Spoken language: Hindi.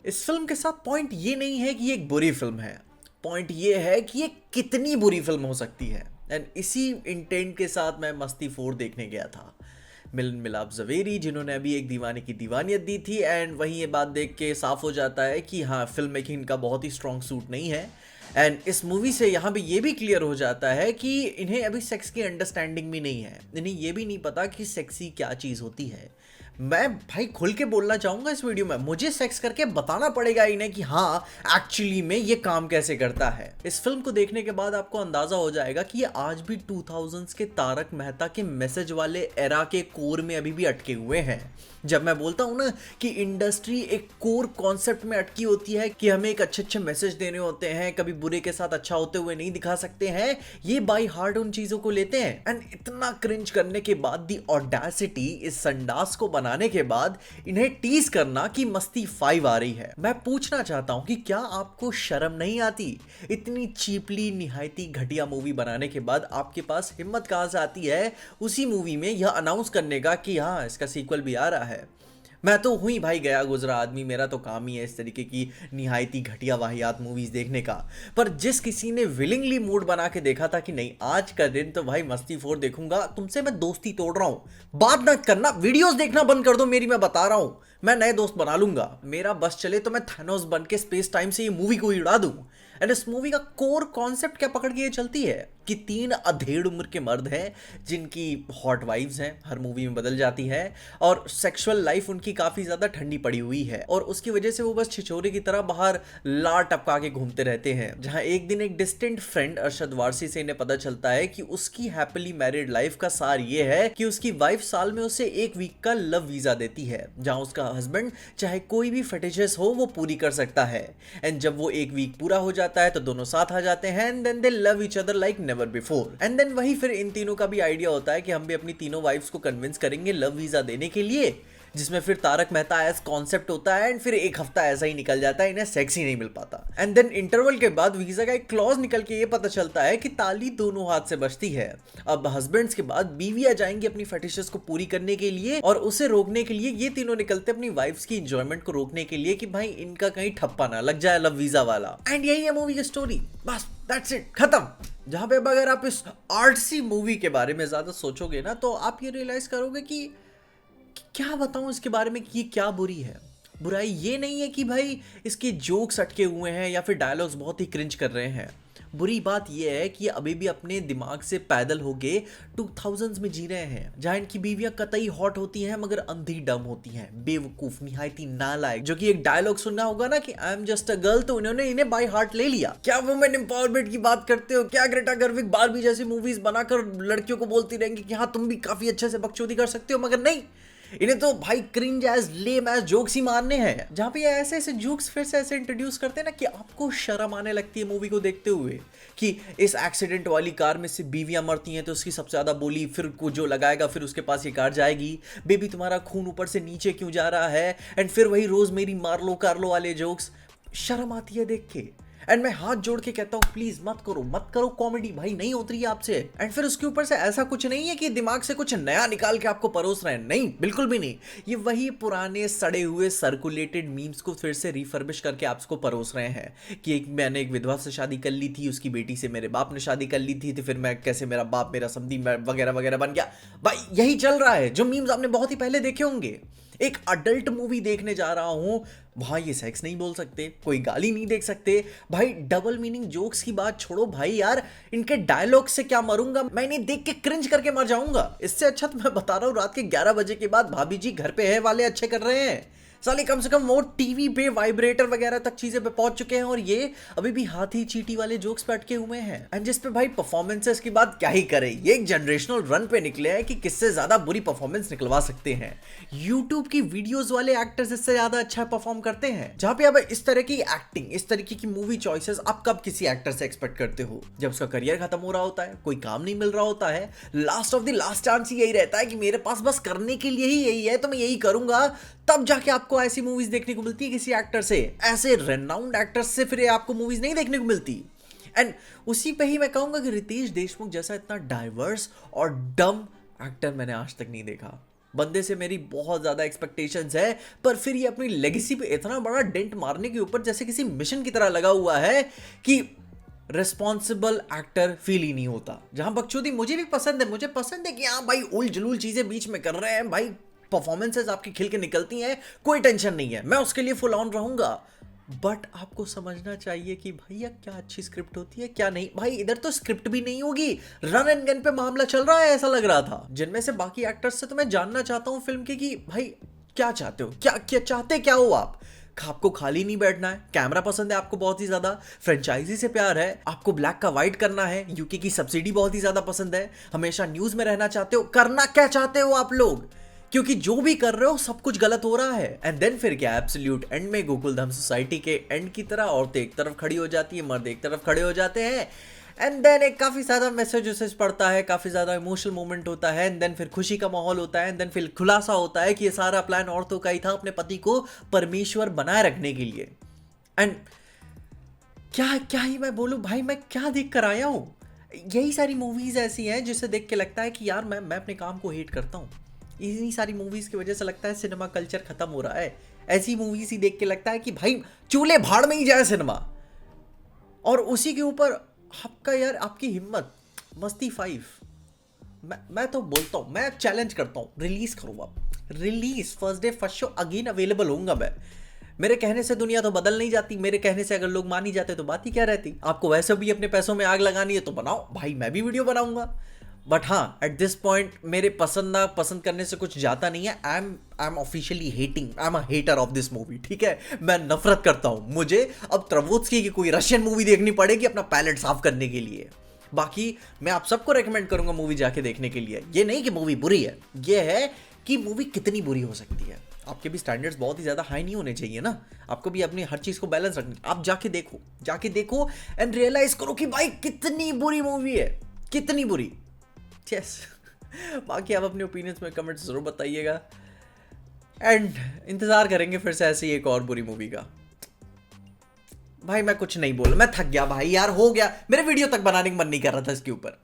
इस फिल्म के साथ पॉइंट ये नहीं है कि ये एक बुरी फिल्म है, पॉइंट ये है कि ये कितनी बुरी फिल्म हो सकती है। एंड इसी इंटेंट के साथ मैं मस्ती 4 देखने गया था। मिलन मिलाप जवेरी जिन्होंने अभी एक दीवाने की दीवानियत दी थी, एंड वहीं ये बात देख के साफ हो जाता है कि हाँ, फिल्म मेकिंग इनका बहुत ही स्ट्रॉन्ग सूट नहीं है। एंड इस मूवी से यहाँ पे ये भी क्लियर हो जाता है कि इन्हें अभी सेक्स की अंडरस्टैंडिंग भी नहीं है, इन्हें ये भी नहीं पता कि सेक्सी क्या चीज़ होती है। मैं भाई खुल के बोलना चाहूंगा इस वीडियो में, मुझे सेक्स करके बताना पड़ेगा इन्हें कि हाँ एक्चुअली में ये काम कैसे करता है। इस फिल्म को देखने के बाद आपको अंदाजा हो जाएगा कि ये आज भी 2000s के तारक मेहता के मैसेज वाले एरा के कोर में अभी भी अटके हुए हैं। जब मैं बोलता हूं ना कि इंडस्ट्री एक कोर कॉन्सेप्ट में अटकी होती है कि हमें एक अच्छे अच्छे मैसेज देने होते हैं, कभी बुरे के साथ अच्छा होते हुए नहीं दिखा सकते हैं, ये बाई हार्ट उन चीजों को लेते हैं। एंड इतना क्रिंज करने के बाद दी ऑडेसिटी इस संडास को बनाने के बाद इन्हें टीज करना कि मस्ती 5 आ रही है। मैं पूछना चाहता हूं कि क्या आपको शर्म नहीं आती? इतनी चीपली निहायती घटिया मूवी बनाने के बाद आपके पास हिम्मत कहां से आती है उसी मूवी में यह अनाउंस करने का कि हाँ इसका सीक्वल भी आ रहा है। मैं तो हुई भाई गया गुजरा आदमी, मेरा तो काम ही है इस तरीके की निहायती घटिया वाहियात मूवीज देखने का। पर जिस किसी ने विलिंगली मूड बना के देखा था कि नहीं आज का दिन तो भाई मस्ती 4 देखूंगा, तुमसे मैं दोस्ती तोड़ रहा हूं, बात ना करना, वीडियोस देखना बंद कर दो मेरी, मैं बता रहा हूं मैं नए दोस्त बना लूंगा, मेरा बस चले तो मैं थैनोस बन के स्पेस टाइम से ये मूवी को उड़ा दूं। एंड इस मूवी का कोर कॉन्सेप्ट क्या पकड़ के ये चलती है कि 3 अधेड़ उम्र के मर्द हैं जिनकी हॉट वाइफ्स हैं, हर मूवी में बदल जाती है, और सेक्सुअल लाइफ उनकी काफी ज्यादा ठंडी पड़ी हुई है, और उसकी वजह से वो बस छिछोरे की तरह बाहर लार टपका के घूमते रहते हैं। जहां एक दिन एक डिस्टेंट फ्रेंड अरशद वारसी से इन्हें पता चलता है कि उसकी हैप्पीली मैरिड लाइफ का सार ये है कि उसकी वाइफ साल में उसे 1 वीक का लव वीजा देती है, जहां उसका हस्बैंड चाहे कोई भी फटिशेस हो वो पूरी कर सकता है। एंड जब वो 1 वीक पूरा हो जाता है तो दोनों साथ आ जाते हैं, and then they love each other like never before. And then वही फिर इन तीनों का भी आइडिया होता है कि हम भी अपनी तीनों वाइफ्स को कन्विंस करेंगे लव वीजा देने के लिए, जिसमें फिर तारक मेहता एज कॉन्सेप्ट होता है। एंड फिर 1 हफ्ता ऐसा ही निकल जाता है, इन्हें सेक्स ही नहीं मिल पाता। एंड देन इंटरवल के बाद वीजा का एक क्लॉज निकल के ये पता चलता है कि ताली दोनों हाथ से बजती है। अब हस्बैंड्स के बाद बीवियां जाएंगी अपनी फटिशेस को पूरी करने के लिए, और उसे रोकने के लिए ये तीनों निकलते अपनी वाइफ्स की एंजॉयमेंट को रोकने के लिए कि भाई इनका कहीं ठप्पा ना लग जाए लव वीजा वाला। एंड यही है मूवी की स्टोरी, बस दैट्स इट, खत्म। जहां पे अगर आप इस आर्टसी मूवी के बारे में ज्यादा सोचोगे ना तो आप ये रियलाइज करोगे कि क्या बताऊं इसके बारे में कि ये क्या बुरी है। बुराई ये नहीं है कि भाई इसके जोक्स अटके हुए हैं या फिर डायलॉग्स बहुत ही क्रिंज कर रहे हैं। बुरी बात यह है कि ये अभी भी अपने दिमाग से पैदल होके 2000s में जी रहे हैं, जहां इनकी बीवियां कतई हॉट होती हैं मगर अंधी डम होती हैं, बेवकूफ निहायती नालायक। जो कि एक डायलॉग सुनना होगा ना कि I am just a girl, तो उन्होंने इन्हें बाय हार्ट ले लिया। क्या वुमेन एम्पावरमेंट की बात करते हो? क्या ग्रेटा गर्विग बारबी जैसी मूवीज बनाकर लड़कियों को बोलती रहेंगी कि हाँ तुम भी काफी अच्छे से बकचोदी कर सकते हो? मगर नहीं, इन्हें तो भाई क्रिंज एज लेम एज जोक्स ही मारने हैं। जहां पे ऐसे ऐसे जोक्स फिर से ऐसे इंट्रोड्यूस करते हैं ना कि आपको शर्म आने लगती है मूवी को देखते हुए कि इस एक्सीडेंट वाली कार में से बीवियां मरती हैं तो उसकी सबसे ज्यादा बोली फिर को जो लगाएगा फिर उसके पास ये कार जाएगी, बेबी तुम्हारा खून ऊपर से नीचे क्यों जा रहा है, एंड फिर वही रोज मेरी मार्लो कार्लो वाले जोक्स। शर्म आती है देख के। एंड मैं हाथ जोड़ के कहता हूँ प्लीज मत करो कॉमेडी, भाई नहीं उतरी है आपसे। एंड फिर उसके ऊपर से ऐसा कुछ नहीं है कि दिमाग से कुछ नया निकाल के आपको परोस रहे हैं, नहीं बिल्कुल भी नहीं। ये वही पुराने सड़े हुए सर्कुलेटेड मीम्स को फिर से रिफर्बिश करके आपको परोस रहे हैं कि मैंने एक विधवा से शादी कर ली थी, उसकी बेटी से मेरे बाप ने शादी कर ली थी, तो फिर मैं कैसे मेरा बाप मेरा समधी वगैरह वगैरह बन गया। भाई यही चल रहा है जो मीम्स आपने बहुत ही पहले देखे होंगे। एक अडल्ट मूवी देखने जा रहा हूं, वहां ये सेक्स नहीं बोल सकते, कोई गाली नहीं देख सकते, भाई डबल मीनिंग जोक्स की बात छोड़ो भाई यार, इनके डायलॉग से क्या मरूंगा मैं, इन्हें देख के क्रिंज करके मर जाऊंगा। इससे अच्छा तो मैं बता रहा हूं रात के 11 बजे के बाद भाभी जी घर पे है वाले अच्छे कर रहे हैं। साले कम से कम वो टीवी पे वाइब्रेटर वगैरह तक चीजें पे पहुंच चुके हैं, और ये अभी भी हाथी चीटी वाले जोक्स पे अटके हुए हैं। एंड जिस पे भाई परफॉर्मेंसेस की बात क्या ही करे, ये एक जनरेशनल रन पे निकले हैं कि किससे ज्यादा बुरी परफॉर्मेंस निकलवा सकते हैं। यूट्यूब की वीडियोस वाले एक्टर्स इससे ज्यादा अच्छा परफॉर्म करते हैं। जहां पे अब इस तरह की एक्टिंग, इस तरीके की मूवी चॉइसेस आप कब किसी एक्टर से एक्सपेक्ट करते हो? जब उसका करियर खत्म हो रहा होता है, कोई काम नहीं मिल रहा होता है, last of the last chance यही रहता है कि मेरे पास बस करने के लिए ही यही है तो मैं यही करूंगा, तब जाके आपको ऐसी मूवीज देखने को मिलती है किसी एक्टर से। ऐसे रेनाउंड एक्टर्स से फिर आपको मूवीज नहीं देखने को मिलती। एंड उसी पे ही मैं कहूंगा कि रितेश देशमुख जैसा इतना डाइवर्स और डम एक्टर मैंने आज तक नहीं देखा। बंदे से मेरी बहुत ज़्यादा एक्सपेक्टेशंस है, पर फिर ये अपनी लेगेसी पे इतना बड़ा डेंट मारने के ऊपर जैसे किसी मिशन की तरह लगा हुआ है कि रिस्पॉन्सिबल एक्टर फील ही नहीं होता। जहां बकचोदी मुझे भी पसंद है, मुझे पसंद है कि हाँ भाई उल जलूल चीज़ें बीच में कर रहे हैं भाई, परफॉर्मेंसेज आपकी खिल के निकलती हैं, कोई टेंशन नहीं है, मैं उसके लिए फुल ऑन रहूंगा। बट आपको समझना चाहिए कि भैया क्या अच्छी स्क्रिप्ट होती है क्या नहीं। भाई इधर तो स्क्रिप्ट भी नहीं होगी, रन एंड गन पे मामला चल रहा है ऐसा लग रहा था। जिनमें से बाकी एक्टर्स से तो मैं जानना चाहता हूँ फिल्म के कि भाई क्या चाहते हो, क्या क्या चाहते क्या हो आप। आपको खाली नहीं बैठना है, कैमरा पसंद है आपको बहुत ही ज्यादा, फ्रेंचाइजी से प्यार है, आपको ब्लैक का वाइट करना है, यूके की सब्सिडी बहुत ही ज्यादा पसंद है, हमेशा न्यूज में रहना चाहते हो, करना क्या चाहते हो आप लोग, क्योंकि जो भी कर रहे हो सब कुछ गलत हो रहा है। एंड देन फिर क्या एब्सोल्यूट एंड में गोकुलधाम सोसाइटी के एंड की तरह औरतें एक तरफ खड़ी हो जाती है, मर्द एक तरफ खड़े हो जाते हैं, एंड देन एक काफी ज्यादा मैसेज पड़ता है, काफी ज्यादा इमोशनल मोमेंट होता है, एंड देन फिर खुशी का माहौल होता है, एंड देन फिर खुलासा होता है कि ये सारा प्लान औरतों का ही था अपने पति को परमेश्वर बनाए रखने के लिए। एंड क्या क्या ही मैं बोलूं भाई, मैं क्या देख कर आया हूं। यही सारी मूवीज ऐसी हैं जिसे देख के लगता है कि यार मैं अपने काम को हेट करता हूं। इतनी सारी मूवीज की वजह से लगता है सिनेमा कल्चर खत्म हो रहा है। ऐसी मूवीज ही देख के लगता है कि भाई चूल्हे भाड़ में ही जाए सिनेमा। और उसी के ऊपर आपका यार आपकी हिम्मत, मस्ती 5 मैं तो बोलता हूँ, मैं चैलेंज करता हूँ, रिलीज करो आप, release first day first show again available होऊंगा मैं। मेरे कहने से दुनिया तो बदल नहीं जाती, मेरे कहने से अगर लोग मान ही जाते तो बात ही क्या रहती। आपको वैसे भी अपने पैसों में आग लगानी है तो बनाओ भाई, मैं भी वीडियो बनाऊंगा। बट हाँ एट दिस पॉइंट मेरे पसंद ना पसंद करने से कुछ जाता नहीं है। I am officially hating, I am a hater of this movie, ठीक है, मैं नफरत करता हूँ। मुझे अब त्रवोत्स्की की कोई रशियन मूवी देखनी पड़ेगी अपना पैलेट साफ करने के लिए। बाकी मैं आप सबको रेकमेंड करूंगा मूवी जाके देखने के लिए। ये नहीं कि मूवी बुरी है, ये है कि मूवी कितनी बुरी हो सकती है। आपके भी स्टैंडर्ड्स बहुत ही ज़्यादा हाई नहीं होने चाहिए ना, आपको भी अपनी हर चीज़ को बैलेंस रखनी। आप जाके देखो एंड रियलाइज करो कि भाई कितनी बुरी मूवी है, कितनी बुरी। यस बाकी आप अपने ओपिनियंस में कमेंट्स जरूर बताइएगा, एंड इंतज़ार करेंगे फिर से ऐसी एक और बुरी मूवी का। भाई मैं कुछ नहीं बोल, मैं थक गया भाई यार, हो गया, मेरे वीडियो तक बनाने का मन नहीं कर रहा था इसके ऊपर।